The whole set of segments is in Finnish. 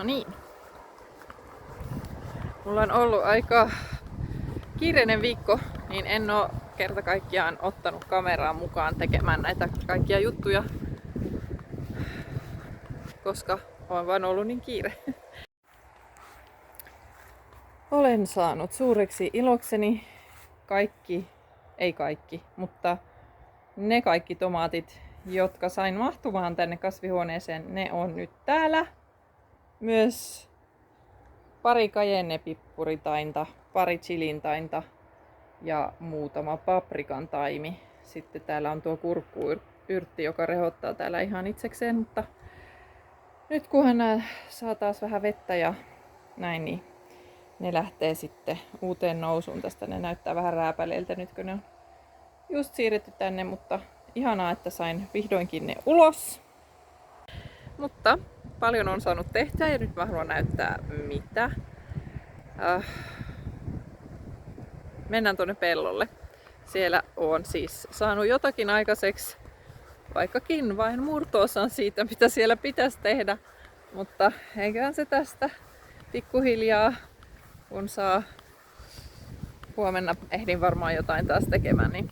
No niin. Mulla on ollut aika kiireinen viikko, niin en oo kerta kaikkiaan ottanut kameraa mukaan tekemään näitä kaikkia juttuja, koska on vaan ollut niin kiire. Olen saanut suureksi ilokseni ei kaikki, mutta ne kaikki tomaatit, jotka sain mahtumaan tänne kasvihuoneeseen, ne on nyt täällä. Myös pari cayennepippuritainta, pari chilintainta ja muutama paprikan taimi. Sitten täällä on tuo kurkkuyrtti, joka rehottaa täällä ihan itsekseen, mutta nyt kunhan nää saa taas vähän vettä ja näin, niin ne lähtee sitten uuteen nousuun tästä. Ne näyttää vähän rääpäleiltä nyt, kun ne on just siirretty tänne, mutta ihanaa, että sain vihdoinkin ne ulos. Mutta paljon on saanut tehtyä ja nyt mä haluan näyttää mitä. Mennään tuonne pellolle. Siellä on siis saanut jotakin aikaiseksi, vaikkakin vain murto-osan siitä, mitä siellä pitäisi tehdä. Mutta eiköhän se tästä pikkuhiljaa, kun saa huomenna ehdin varmaan jotain taas tekemään, niin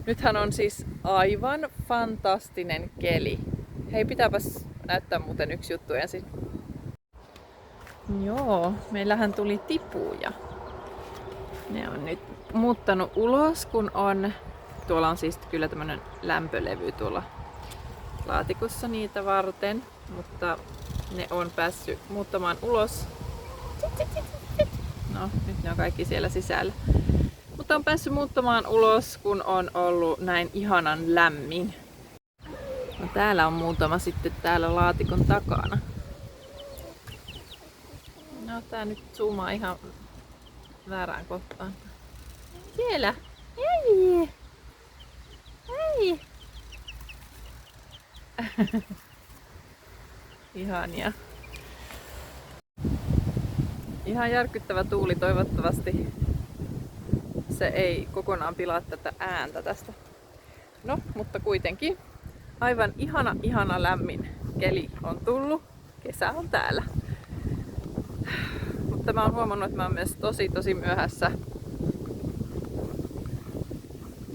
nythän on siis aivan fantastinen keli. Hei, pitääpäs näyttää muuten yksi juttu ensin. Joo, meillähän tuli tipuja. Ne on nyt muuttanut ulos, kun on... Tuolla on siis kyllä tämmönen lämpölevy tuolla laatikossa niitä varten, mutta ne on päässyt muuttamaan ulos. No, nyt ne on kaikki siellä sisällä. Mutta on päässyt muuttamaan ulos, kun on ollut näin ihanan lämmin. No, täällä on muutama sitten täällä laatikon takana. No, tää nyt zoomaa ihan väärään kohtaan. Siellä! Hei! Hei! Ihania. Ihan järkyttävä tuuli, toivottavasti se ei kokonaan pilaa tätä ääntä tästä. No, mutta kuitenkin aivan ihana lämmin keli on tullut. Kesä on täällä. Mutta mä oon huomannut, että mä oon myös tosi myöhässä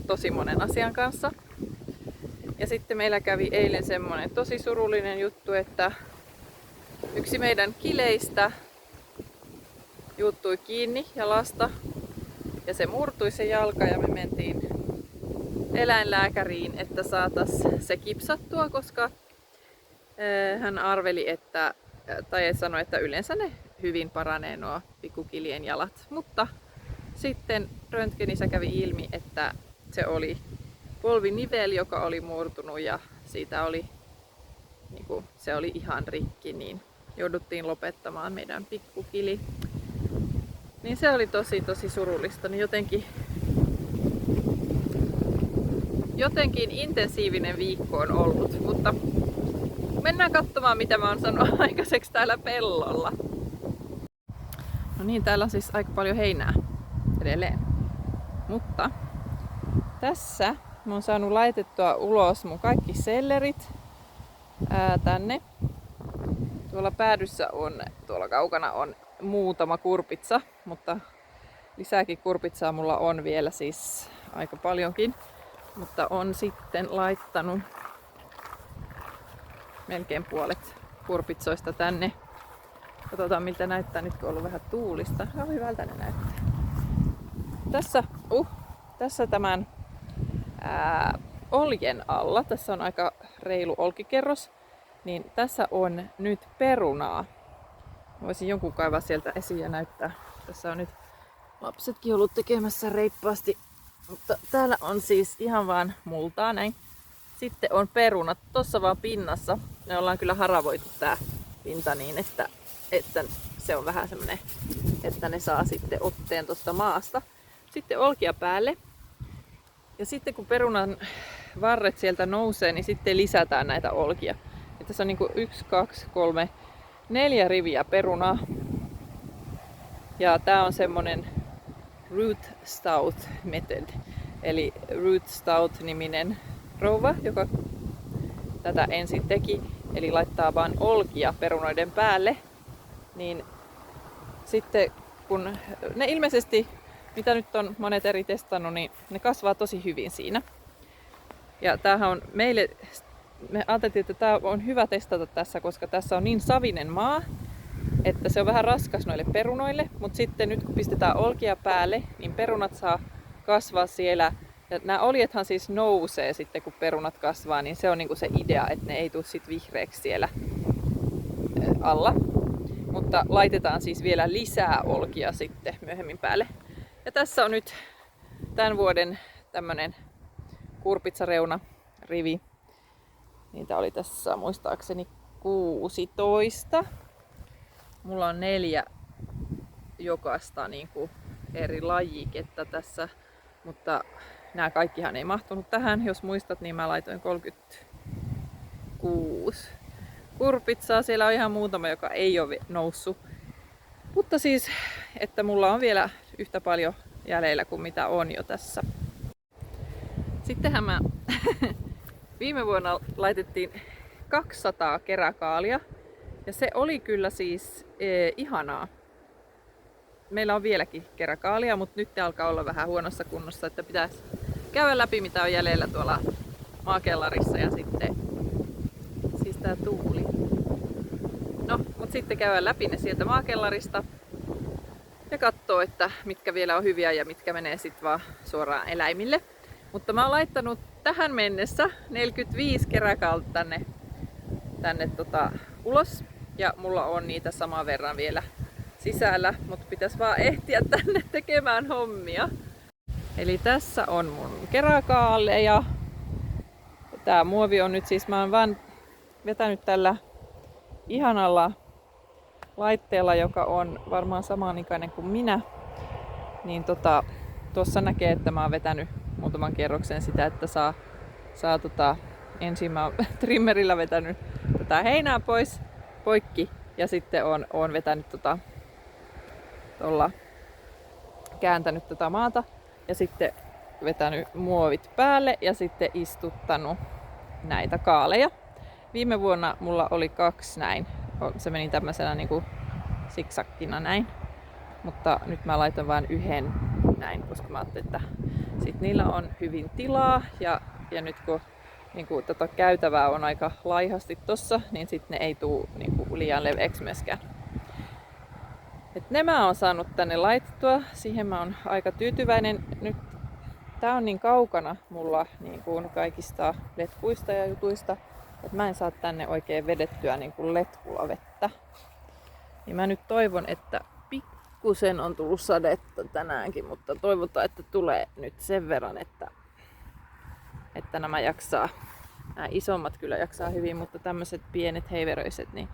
tosi monen asian kanssa. Ja sitten meillä kävi eilen semmonen tosi surullinen juttu, että yksi meidän kileistä juuttui kiinni jalasta ja se murtui se jalka ja me mentiin eläinlääkäriin, että saatais se kipsattua, koska hän arveli, että, tai sanoi, että yleensä ne hyvin paranee nuo pikkukilien jalat. Mutta sitten röntgenissä kävi ilmi, että se oli polvinivel, joka oli murtunut ja siitä oli, se oli ihan rikki, niin jouduttiin lopettamaan meidän pikkukili. Niin se oli tosi surullista, niin jotenkin intensiivinen viikko on ollut, mutta mennään katsomaan, mitä mä oon saanut aikaiseksi täällä pellolla. No niin, täällä on siis aika paljon heinää edelleen, mutta tässä mä oon saanut laitettua ulos mun kaikki sellerit tänne. Tuolla päädyssä on, tuolla kaukana on muutama kurpitsa, mutta lisääkin kurpitsaa mulla on vielä siis aika paljonkin. Mutta on sitten laittanut melkein puolet kurpitsoista tänne. Katsotaan miltä näyttää nyt, kun on ollut vähän tuulista. Ihan hyvältä ne näyttää. Tässä tämän oljen alla, tässä on aika reilu olkikerros, niin tässä on nyt perunaa. Voisin jonkun kaivaa sieltä esiin ja näyttää. Tässä on nyt lapsetkin ollut tekemässä reippaasti, mutta täällä on siis ihan vaan multaa näin. Sitten on perunat tossa vaan pinnassa. Me ollaan kyllä haravoitu tää pinta niin, että se on vähän semmonen, että ne saa sitten otteen tosta maasta. Sitten olkia päälle. Ja sitten kun perunan varret sieltä nousee, niin sitten lisätään näitä olkia. Ja tässä on niinku 1, 2, 3, 4 riviä perunaa. Ja tää on semmonen Root Stout Method. Eli Root Stout niminen rouva, joka tätä ensin teki, eli laittaa vaan olkia perunoiden päälle, niin sitten kun ne ilmeisesti, mitä nyt on monet eri testannut, niin ne kasvaa tosi hyvin siinä. Ja tämähän on meille, me ajateltiin, että tämä on hyvä testata tässä, koska tässä on niin savinen maa, että se on vähän raskas noille perunoille, mutta sitten nyt kun pistetään olkia päälle, niin perunat saa kasvaa siellä. Ja nämä oljethan siis nousee sitten, kun perunat kasvaa, niin se on niinku se idea, että ne ei tule sit vihreäksi siellä alla. Mutta laitetaan siis vielä lisää olkia sitten myöhemmin päälle. Ja tässä on nyt tämän vuoden tämmönen kurpitsareuna rivi. Niitä oli tässä muistaakseni 16. Mulla on 4 jokaista niinku eri lajiketta tässä, mutta nämä kaikkihan ei mahtunut tähän. Jos muistat, niin mä laitoin 36 kurpitsaa. Siellä on ihan muutama, joka ei ole noussut. Mutta siis, että mulla on vielä yhtä paljon jäljellä kuin mitä on jo tässä. Sittenhän mä viime vuonna laitettiin 200 keräkaalia. Ja se oli kyllä siis ihanaa. Meillä on vieläkin keräkaalia, mutta nyt ne alkaa olla vähän huonossa kunnossa, että pitäisi käydä läpi mitä on jäljellä tuolla maakellarissa ja sitten siis tää tuuli. No, mutta sitten käydä läpi ne sieltä maakellarista ja katsoo, että mitkä vielä on hyviä ja mitkä menee sitten vaan suoraan eläimille. Mutta mä oon laittanut tähän mennessä 45 keräkaalta tänne ulos ja mulla on niitä saman verran vielä sisällä, mutta pitäisi vaan ehtiä tänne tekemään hommia. Eli tässä on mun keräkaaleja. Tää muovi on nyt siis, mä oon vaan vetänyt tällä ihanalla laitteella, joka on varmaan samanikäinen kuin minä. Niin tuossa näkee, että mä oon vetänyt muutaman kierroksen sitä, että saa ensin mä oon trimmerillä vetänyt tätä heinää poikki ja sitten oon vetänyt tuolla kääntänyt tätä maata ja sitten vetänyt muovit päälle ja sitten istuttanut näitä kaaleja. Viime vuonna mulla oli 2 näin. Se meni tämmöisenä niinku siksakkina näin. Mutta nyt mä laitan vain 1 näin, koska mä ajattelin, että sit niillä on hyvin tilaa ja nyt kun niinku käytävää on aika laihasti tossa, niin sit ne ei tuu niinku liian leveäksi myöskään. Et nämä on saanut tänne laitettua, siihen mä oon aika tyytyväinen. Nyt tää on niin kaukana mulla niin kuin kaikista letkuista ja jutuista, että mä en saa tänne oikein vedettyä niin kuin letkulla vettä. Niin mä nyt toivon, että pikkusen on tullut sadetta tänäänkin, mutta toivotaan, että tulee nyt sen verran, että nämä jaksaa. Nämä isommat kyllä jaksaa hyvin, mutta tämmöiset pienet heiveröiset, niin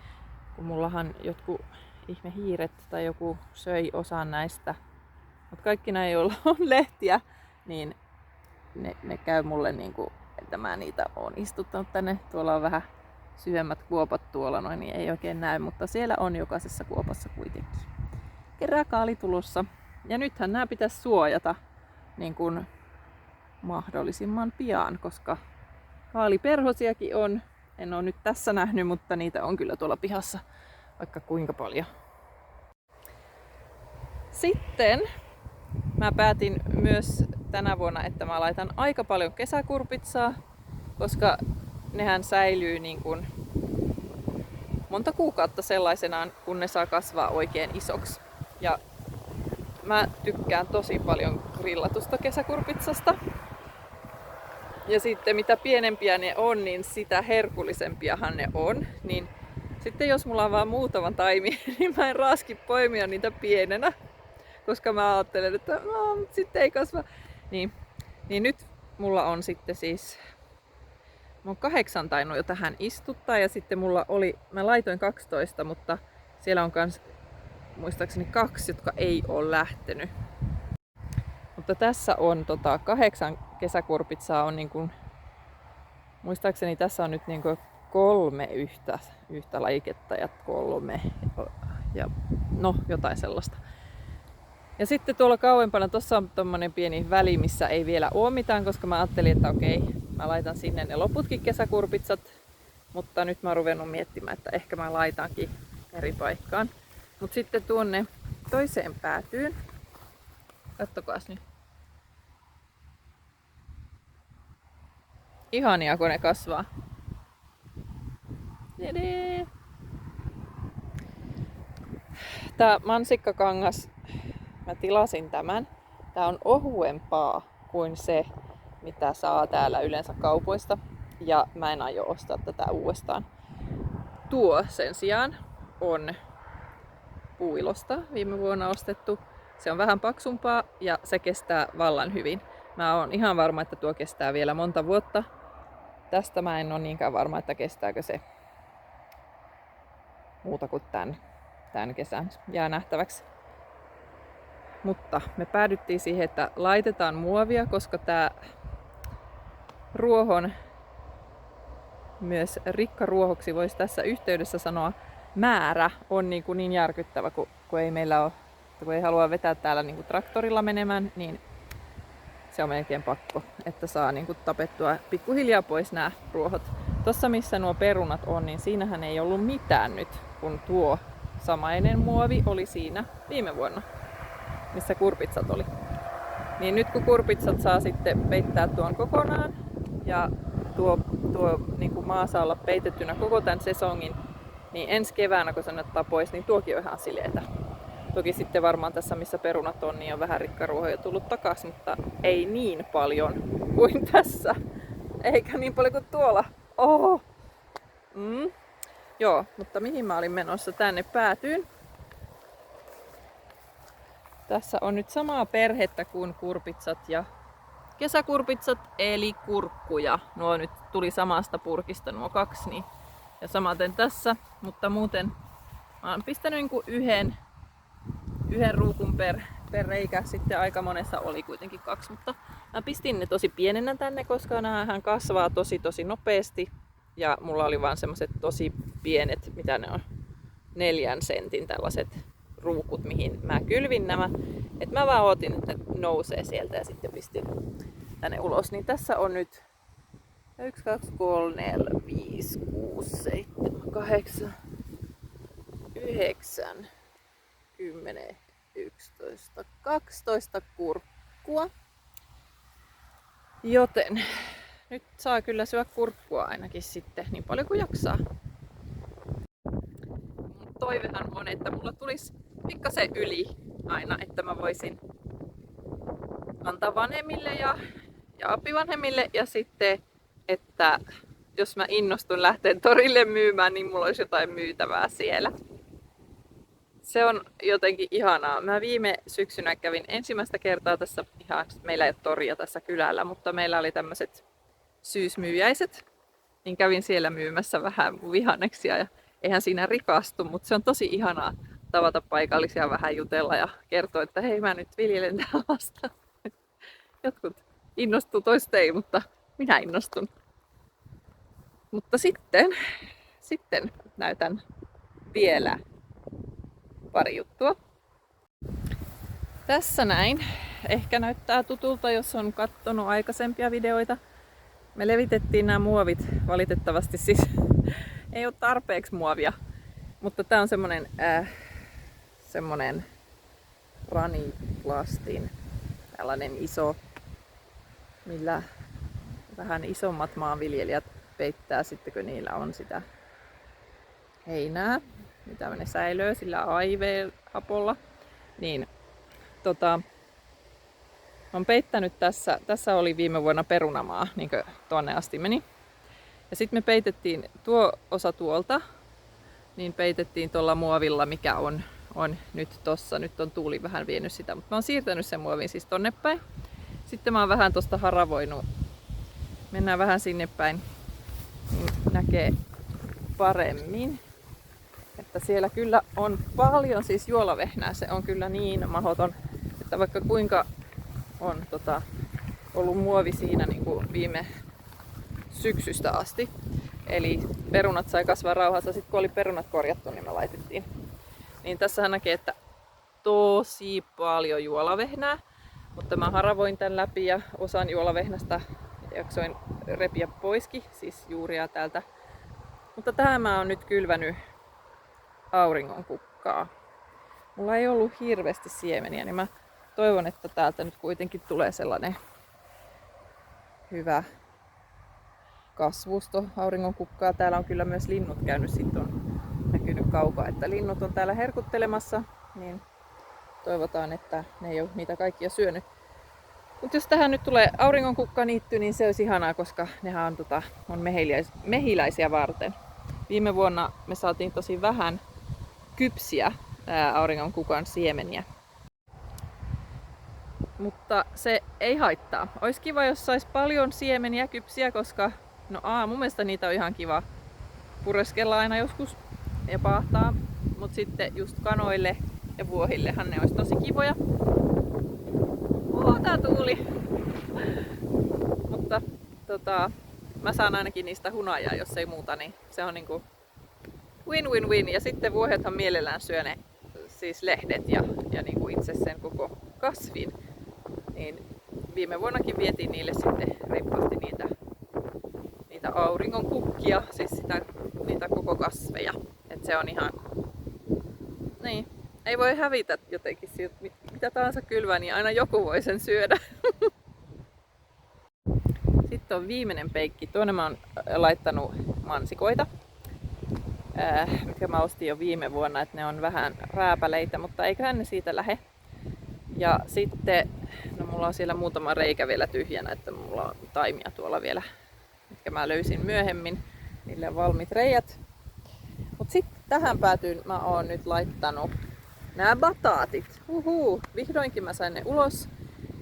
kun mullahan jotkut ihme hiiret tai joku söi osan näistä, mutta kaikki nämä, joilla on lehtiä, niin ne käy mulle niinku, että mä niitä oon istuttanut tänne. Tuolla on vähän syvemmät kuopat tuolla noin, niin ei oikein näy, mutta siellä on jokaisessa kuopassa kuitenkin keräkaali tulossa. Ja nythän nämä pitäisi suojata niin kuin mahdollisimman pian, koska kaaliperhosiakin on. En ole nyt tässä nähnyt, mutta niitä on kyllä tuolla pihassa vaikka kuinka paljon. Sitten mä päätin myös tänä vuonna, että mä laitan aika paljon kesäkurpitsaa, koska nehän säilyy niin kuin monta kuukautta sellaisenaan, kun ne saa kasvaa oikein isoksi. Ja mä tykkään tosi paljon grillatusta kesäkurpitsasta. Ja sitten mitä pienempiä ne on, niin sitä herkullisempiahan ne on. Niin sitten jos mulla on vaan muutama taimi, niin mä en raski poimia niitä pienenä. Koska mä ajattelen, että no, sitten ei kasva. Niin nyt mulla on sitten siis, mä oon 8 tainnut jo tähän istuttaa ja sitten mulla oli, mä laitoin 12, mutta siellä on kans muistaakseni 2, jotka ei ole lähtenyt. Mutta tässä on 8 kesäkurpitsaa on niin kuin, muistaakseni tässä on nyt niin kuin 3 yhtä lajiketta ja 3 ja no jotain sellaista. Ja sitten tuolla kauempana, tuossa on tommonen pieni väli, missä ei vielä ole mitään, koska mä ajattelin, että okei, mä laitan sinne ne loputkin kesäkurpitsat. Mutta nyt mä oon ruvennut miettimään, että ehkä mä laitankin eri paikkaan. Mut sitten tuonne toiseen päätyyn. Kattokaas nyt. Ihania, kun ne kasvaa. Jede. Tää mansikkakangas, mä tilasin tämän. Tää on ohuempaa kuin se, mitä saa täällä yleensä kaupoista. Ja mä en aio ostaa tätä uudestaan. Tuo sen sijaan on Puuilosta viime vuonna ostettu. Se on vähän paksumpaa ja se kestää vallan hyvin. Mä oon ihan varma, että tuo kestää vielä monta vuotta. Tästä mä en ole niinkään varma, että kestääkö se muuta kuin tämän kesän. Jää nähtäväksi. Mutta me päädyttiin siihen, että laitetaan muovia, koska tää ruohon, myös rikkaruohoksi voisi tässä yhteydessä sanoa, määrä on niin järkyttävä, kun ei meillä ole, kun ei halua vetää täällä niin traktorilla menemään, niin se on melkein pakko, että saa niin tapettua pikkuhiljaa pois nämä ruohot. Tossa missä nuo perunat on, niin siinähän ei ollut mitään nyt, kun tuo samainen muovi oli siinä viime vuonna, missä kurpitsat oli. Niin nyt kun kurpitsat saa sitten peittää tuon kokonaan ja tuo niin kuin maa saa olla peitettynä koko tämän sesongin, niin ensi keväänä kun sen ottaa pois, niin tuokin on ihan sileetä. Toki sitten varmaan tässä missä perunat on, niin on vähän rikkaruohoja tullut takaisin, mutta ei niin paljon kuin tässä. Eikä niin paljon kuin tuolla. Oho! Joo, mutta mihin mä olin menossa? Tänne päätyyn. Tässä on nyt samaa perhettä kuin kurpitsat ja kesäkurpitsat, eli kurkkuja. Nuo nyt tuli samasta purkista nuo kaksi, niin. Ja samaten tässä, mutta muuten mä oon pistänyt niin kuin yhden ruukun per reikä. Sitten aika monessa oli kuitenkin kaksi, mutta mä pistin ne tosi pienenä tänne, koska näähän kasvaa tosi nopeasti. Ja mulla oli vaan semmoset tosi pienet, mitä ne on, 4 sentin tällaiset ruukut, mihin mä kylvin nämä. Et mä vaan ootin, että ne nousee sieltä ja sitten pistin tänne ulos. Niin tässä on nyt 1, 2, 3, 4, 5, 6, 7, 8, 9, 10, 11, 12 kurkkua. Joten nyt saa kyllä syödä kurkkua ainakin sitten niin paljon kuin jaksaa. Mun toivehan on, että mulla tulisi pikkasen yli aina, että mä voisin antaa vanhemmille ja appivanhemmille ja sitten, että jos mä innostun lähteen torille myymään, niin mulla olisi jotain myytävää siellä. Se on jotenkin ihanaa. Mä viime syksynä kävin ensimmäistä kertaa tässä, meillä ei ole toria tässä kylällä, mutta meillä oli tämmöiset syysmyyjäiset, niin kävin siellä myymässä vähän vihanneksia ja eihän siinä rikastu, mutta se on tosi ihanaa tavata paikallisia, vähän jutella ja kertoa, että hei, mä nyt viljelen tällaista. Jotkut innostuu, toista ei, mutta minä innostun. Mutta sitten näytän vielä pari juttua. Tässä näin. Ehkä näyttää tutulta, jos on katsonut aikaisempia videoita. Me levitettiin nämä muovit, valitettavasti siis ei ole tarpeeksi muovia. Mutta tää on semmonen raniplastin tällainen iso, millä vähän isommat maanviljelijät peittää sitten, kun niillä on sitä heinää, mitä ne säilöö sillä AIV-hapolla. Niin, olen peittänyt tässä oli viime vuonna perunamaa, niin kuin tuonne asti meni. Ja sitten me peitettiin tuo osa tuolta, niin peitettiin tuolla muovilla, mikä on nyt tossa. Nyt on tuuli vähän vienyt sitä, mutta mä oon siirtänyt sen muovin siis tonne päin. Sitten mä oon vähän tosta haravoinut. Mennään vähän sinne päin, niin näkee paremmin. Että siellä kyllä on paljon siis juolavehnää. Se on kyllä niin mahdoton, että vaikka kuinka on ollut muovi siinä niin kuin viime syksystä asti. Eli perunat sai kasvaa rauhassa. Sitten kun oli perunat korjattu, niin me laitettiin. Niin tässähän näkee, että tosi paljon juolavehnää. Mutta mä haravoin tän läpi ja osan juolavehnästä jaksoin repiä poiskin, siis juuria täältä Mutta tähän mä oon nyt kylvänyt auringonkukkaa. Mulla ei ollut hirveästi siemeniä, niin mä toivon, että täältä nyt kuitenkin tulee sellainen hyvä kasvusto auringonkukkaa. Täällä on kyllä myös linnut käynyt, sitten on näkynyt kaukaa, että linnut on täällä herkuttelemassa, niin toivotaan, että ne ei ole niitä kaikkia syönyt. Mutta jos tähän nyt tulee auringonkukkaniitty, niin se olisi ihanaa, koska nehän on mehiläisiä varten. Viime vuonna me saatiin tosi vähän kypsiä auringonkukan siemeniä. Mutta se ei haittaa. Olisi kiva, jos sais paljon siemeniä kypsiä, koska mun mielestä niitä on ihan kiva pureskella aina joskus ja paahtaa. Mutta sitten just kanoille ja vuohillehan ne olisi tosi kivoja. Tää tuuli! Mutta mä saan ainakin niistä hunajaa, jos ei muuta, niin se on niinku win-win-win. Ja sitten vuohethan mielellään syö ne siis lehdet ja niinku itse sen koko kasvin. Niin viime vuonnakin vietiin niille sitten reippaasti niitä auringonkukkia, siis niitä koko kasveja. Et se on ihan, niin, ei voi hävitä jotenkin siitä, mitä tahansa kylvää, niin aina joku voi sen syödä. Sitten on viimeinen peikki. Tuonne mä oon laittanut mansikoita, mitkä mä ostin jo viime vuonna, että ne on vähän rääpäleitä, mutta eiköhän ne siitä lähe. Ja sitten, mulla on siellä muutama reikä vielä tyhjänä, että mulla on taimia tuolla vielä, mitkä mä löysin myöhemmin. Niille on valmiit reijät. Mut sitten tähän päätyyn mä oon nyt laittanut nämä bataatit. Vihdoinkin mä sain ne ulos.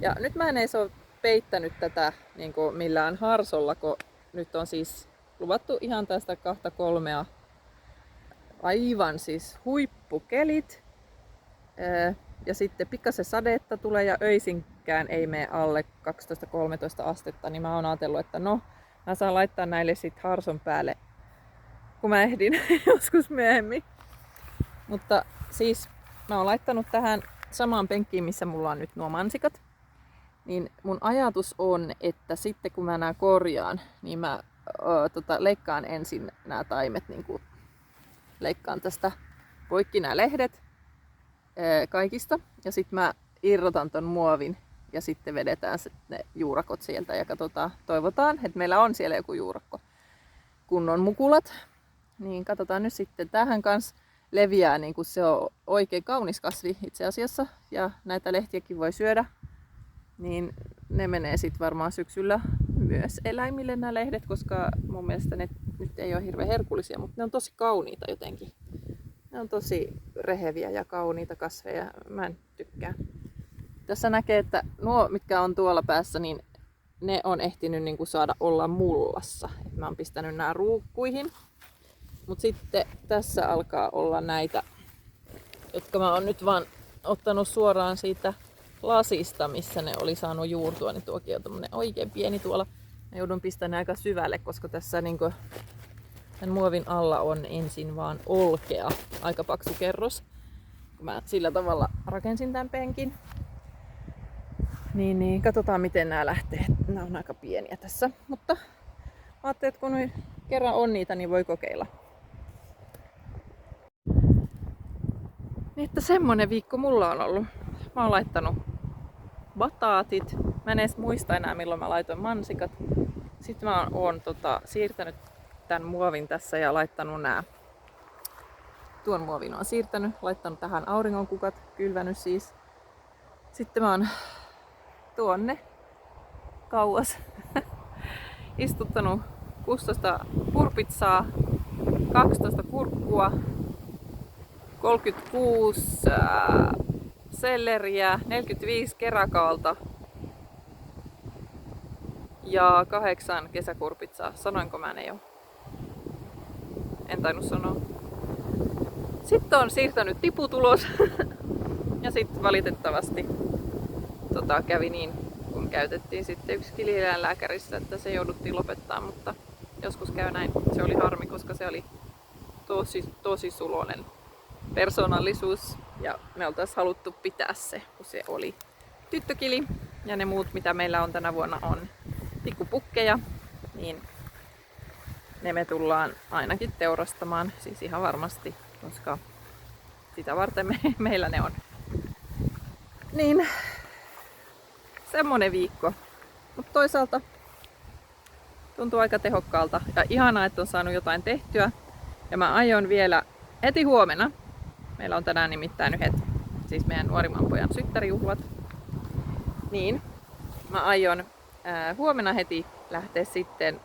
Ja nyt mä en edes oo peittänyt tätä niin kuin millään harsolla, kun nyt on siis luvattu ihan tästä 2-3 aivan siis huippukelit. Ja sitten pikkasen sadetta tulee ja öisinkään ei mene alle 12-13 astetta, niin mä oon ajatellut, että mä saan laittaa näille sit harson päälle, kun mä ehdin joskus myöhemmin. Mutta siis mä oon laittanut tähän samaan penkkiin, missä mulla on nyt nuo mansikat. Niin mun ajatus on, että sitten kun mä nää korjaan, niin mä leikkaan ensin nämä taimet, niin kuin leikkaan tästä poikki nämä lehdet kaikista. Ja sitten mä irrotan ton muovin ja sitten vedetään ne juurakot sieltä ja toivotaan, että meillä on siellä joku juurakko. Kunnon mukulat. Niin katsotaan nyt sitten. Tähän kanssa leviää, niin kuin se on oikein kaunis kasvi itse asiassa. Ja näitä lehtiäkin voi syödä. Niin ne menee sitten varmaan syksyllä myös eläimille nämä lehdet, koska mun mielestä ne nyt ei ole hirveän herkullisia, mutta ne on tosi kauniita jotenkin. Ne on tosi reheviä ja kauniita kasveja, mä en tykkää. Tässä näkee, että nuo mitkä on tuolla päässä, niin ne on ehtinyt niin kuin saada olla mullassa. Et mä oon pistänyt nämä ruukkuihin. Mutta sitten tässä alkaa olla näitä, jotka mä oon nyt vaan ottanut suoraan siitä lasista, missä ne oli saanut juurtua, niin tuokin on tommonen oikein pieni tuolla. Mä joudun pistämään aika syvälle, koska tässä niinku tämän muovin alla on ensin vaan olkea, aika paksu kerros. Kun mä sillä tavalla rakensin tämän penkin. Niin katsotaan miten nämä lähtee. Nämä on aika pieniä tässä, mutta mä ajattelin, että kun kerran on niitä, niin voi kokeilla. Niin että semmonen viikko mulla on ollut. Mä oon laittanut bataatit. Mä en edes muista enää milloin mä laitoin mansikat. Sitten mä oon siirtänyt tämän muovin tässä ja laittanut tuon muovin on siirtänyt, laittanut tähän auringonkukat, kylvänyt siis. Sitten mä oon tuonne kauas istuttanut 16 purpitsaa, 12 kurkkua, 36 selleriä, 45 kerakaalta ja 8 kesäkurpitsaa. Sanoinko mä ne jo? En tainnut sanoa. Sitten on siirtänyt tiput ulos. Ja sitten valitettavasti kävi niin, kun käytettiin sitten yksi kili-eläinlääkärissä, että se jouduttiin lopettaa, mutta joskus käy näin. Se oli harmi, koska se oli tosi suloinen persoonallisuus ja me oltais haluttu pitää se, kun se oli tyttökili ja ne muut mitä meillä on tänä vuonna on pikkupukkeja, niin ne me tullaan ainakin teurastamaan, siis ihan varmasti, koska sitä varten meillä ne on. Niin, semmonen viikko. Mutta toisaalta tuntuu aika tehokkaalta ja ihanaa, että on saanut jotain tehtyä. Ja mä aion vielä heti huomenna, meillä on tänään nimittäin yhdet, siis meidän nuorimman pojan synttärijuhlat, niin mä aion huomenna heti lähteä sitten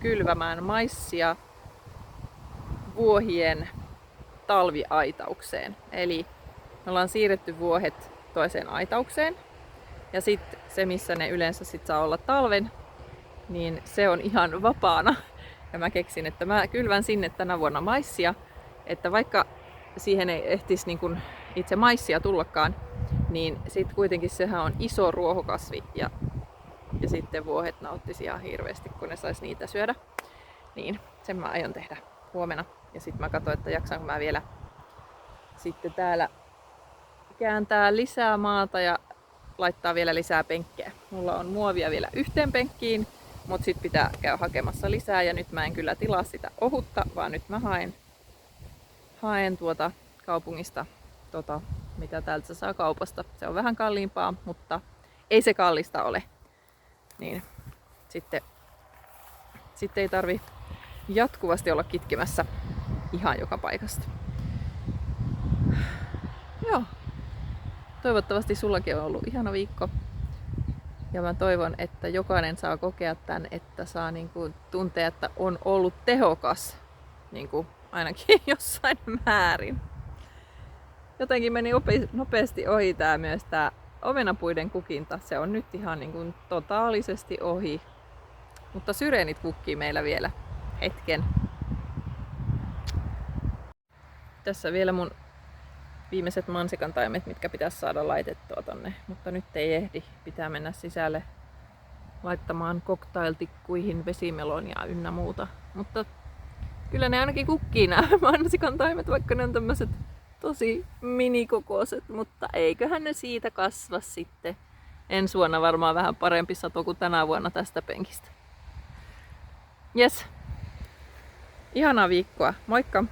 kylvämään maissia vuohien talviaitaukseen. Eli me ollaan siirretty vuohet toiseen aitaukseen. Ja sitten se, missä ne yleensä sit saa olla talven, niin se on ihan vapaana. Ja mä keksin, että mä kylvän sinne tänä vuonna maissia, että vaikka siihen ei ehtisi niin kun itse maissia tullakaan, niin sitten kuitenkin sehän on iso ruohokasvi ja sitten vuohet nauttisi ihan hirveästi, kun ne sais niitä syödä. Niin, sen mä aion tehdä huomenna. Ja sitten mä katson, että jaksanko mä vielä sitten täällä kääntää lisää maata ja laittaa vielä lisää penkkejä. Mulla on muovia vielä yhteen penkkiin, mutta sit pitää käydä hakemassa lisää ja nyt mä en kyllä tilaa sitä ohutta, vaan nyt mä haen tuota kaupungista mitä täältä saa kaupasta. Se on vähän kalliimpaa, mutta ei se kallista ole. Niin sitten ei tarvi jatkuvasti olla kitkemässä ihan joka paikasta. Joo. Toivottavasti sullakin on ollut ihana viikko. Ja mä toivon, että jokainen saa kokea tämän, että saa niinku tuntea, että on ollut tehokas niinku ainakin jossain määrin. Jotenkin meni nopeasti ohi tää omenapuiden kukinta. Se on nyt ihan niinku totaalisesti ohi. Mutta syreenit kukkii meillä vielä hetken. Tässä vielä mun viimeiset mansikantaimet, mitkä pitäisi saada laitettua tonne, mutta nyt ei ehdi. Pitää mennä sisälle laittamaan cocktailtikkuihin vesimelonia ynnä muuta. Mutta kyllä ne ainakin kukkii nämä mansikantaimet, vaikka ne on tämmöiset tosi minikokoiset, mutta eiköhän ne siitä kasva sitten. Ensi vuonna varmaan vähän parempi sato kuin tänä vuonna tästä penkistä. Jes. Ihanaa viikkoa. Moikka!